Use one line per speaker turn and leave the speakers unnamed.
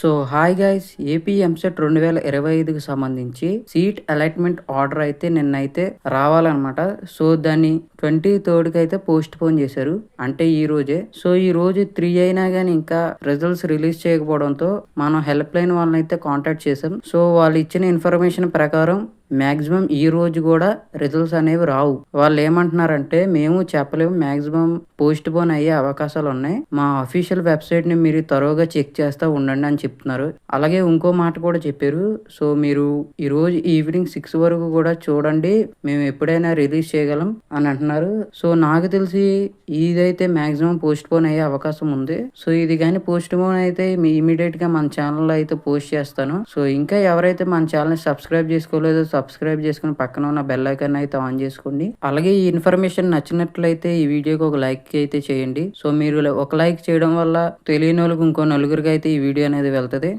So hi guys, AP EAMCET 2025కి సంబంధించి seat allotment order అయితే నిన్నైతే రావాలన్నమాట. సో దాన్ని 23కి అయితే పోస్ట్ పోన్ చేశారు, అంటే ఈ రోజే. సో ఈ రోజు 3 అయినా కానీ ఇంకా రిజల్ట్స్ రిలీజ్ చేయకపోవడంతో మనం హెల్ప్ లైన్ వాళ్ళని అయితే కాంటాక్ట్ చేసాం. సో వాళ్ళు ఇచ్చిన ఇన్ఫర్మేషన్ ప్రకారం మాక్సిమం ఈ రోజు కూడా రిజల్ట్స్ అనేవి రావు. వాళ్ళు ఏమంటున్నారంటే మేము చెప్పలేము, మాక్సిమం పోస్ట్ పోన్ అయ్యే అవకాశాలు ఉన్నాయి, మా అఫీషియల్ వెబ్సైట్ ని మీరు త్వరగా చెక్ చేస్తా ఉండండి అని చెప్తున్నారు. అలాగే ఇంకో మాట కూడా చెప్పారు, సో మీరు ఈ రోజు ఈవినింగ్ 6 వరకు కూడా చూడండి, మేము ఎప్పుడైనా రిలీజ్ చేయగలం అని అంటున్నారు. సో నాకు తెలిసి ఇదైతే మాక్సిమం పోస్ట్ పోన్ అయ్యే అవకాశం ఉంది. సో ఇది కానీ పోస్ట్ పోన్ అయితే మీ ఇమీడియట్ గా మన ఛానల్లో అయితే పోస్ట్ చేస్తాను. సో ఇంకా ఎవరైతే మన ఛానల్ ని సబ్స్క్రైబ్ చేసుకోలేదో సబ్స్క్రైబ్ చేసుకుని పక్కన ఉన్న బెల్ ఐకాన్ అయితే ఆన్ చేసుకోండి. అలాగే ఈ ఇన్ఫర్మేషన్ నచ్చినట్లయితే ఈ వీడియోకి ఒక లైక్ అయితే చేయండి. సో మీరు ఒక లైక్ చేయడం వల్ల తెలియని వాళ్ళకి ఇంకో నలుగురికి అయితే ఈ వీడియో అనేది వెళ్తది.